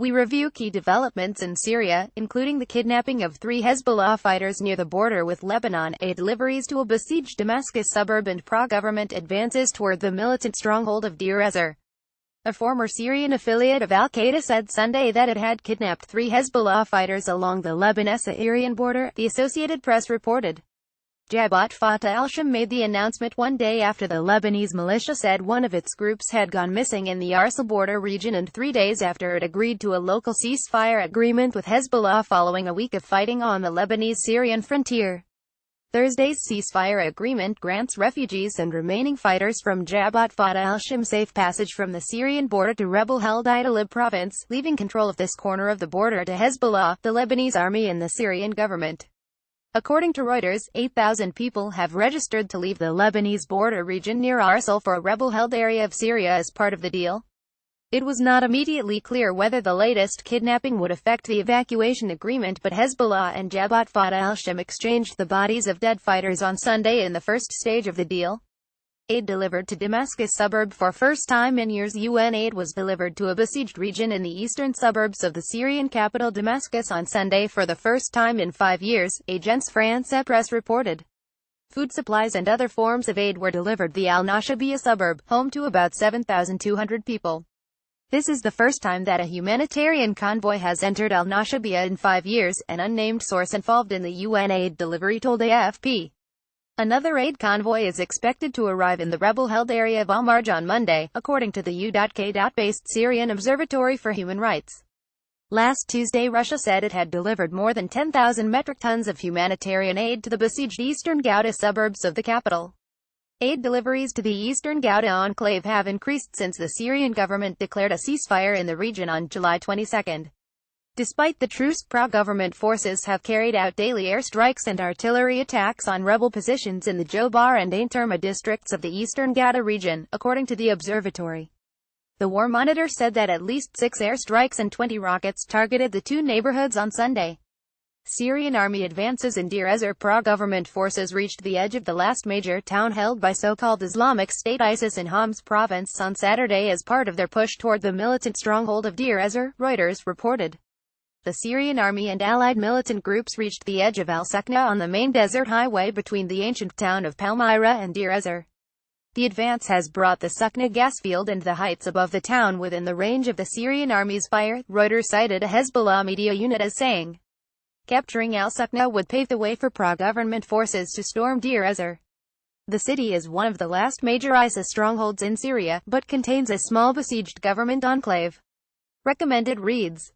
We review key developments in Syria, including the kidnapping of 3 Hezbollah fighters near the border with Lebanon, aid deliveries to a besieged Damascus suburb, and pro-government advances toward the militant stronghold of Deir Ezzor. A former Syrian affiliate of al-Qaeda said Sunday that it had kidnapped 3 Hezbollah fighters along the Lebanon-Syrian border, the Associated Press reported. Jabhat Fatah al-Sham made the announcement one day after the Lebanese militia said one of its groups had gone missing in the Arsa border region and 3 days after it agreed to a local ceasefire agreement with Hezbollah following a week of fighting on the Lebanese-Syrian frontier. Thursday's ceasefire agreement grants refugees and remaining fighters from Jabhat Fatah al-Sham safe passage from the Syrian border to rebel-held Idlib province, leaving control of this corner of the border to Hezbollah, the Lebanese army and the Syrian government. According to Reuters, 8,000 people have registered to leave the Lebanese border region near Arsil for a rebel-held area of Syria as part of the deal. It was not immediately clear whether the latest kidnapping would affect the evacuation agreement, but Hezbollah and Jabhat Fatah al-Sham exchanged the bodies of dead fighters on Sunday in the first stage of the deal. Aid delivered to Damascus suburb for first time in years. UN aid was delivered to a besieged region in the eastern suburbs of the Syrian capital Damascus on Sunday for the first time in 5 years, Agence France-Presse reported. Food supplies and other forms of aid were delivered the Al-Nashabiyah suburb, home to about 7,200 people. This is the first time that a humanitarian convoy has entered Al-Nashabiyah in 5 years, an unnamed source involved in the UN aid delivery told AFP. Another aid convoy is expected to arrive in the rebel-held area of Al-Marj on Monday, according to the UK-based Syrian Observatory for Human Rights. Last Tuesday, Russia said it had delivered more than 10,000 metric tons of humanitarian aid to the besieged eastern Ghouta suburbs of the capital. Aid deliveries to the eastern Ghouta enclave have increased since the Syrian government declared a ceasefire in the region on July 22. Despite the truce, pro-government forces have carried out daily airstrikes and artillery attacks on rebel positions in the Jobar and Ain Terma districts of the eastern Ghouta region, according to the observatory. The War Monitor said that at least 6 airstrikes and 20 rockets targeted the 2 neighborhoods on Sunday. Syrian army advances in Deir Ezzor. Pro-government forces reached the edge of the last major town held by so-called Islamic State ISIS in Homs province on Saturday as part of their push toward the militant stronghold of Deir Ezzor, Reuters reported. The Syrian army and allied militant groups reached the edge of Al-Sakna on the main desert highway between the ancient town of Palmyra and Deir Ezzor. The advance has brought the Sakna gas field and the heights above the town within the range of the Syrian army's fire, Reuters cited a Hezbollah media unit as saying. Capturing Al-Sakna would pave the way for pro-government forces to storm Deir Ezzor. The city is one of the last major ISIS strongholds in Syria, but contains a small besieged government enclave. Recommended reads.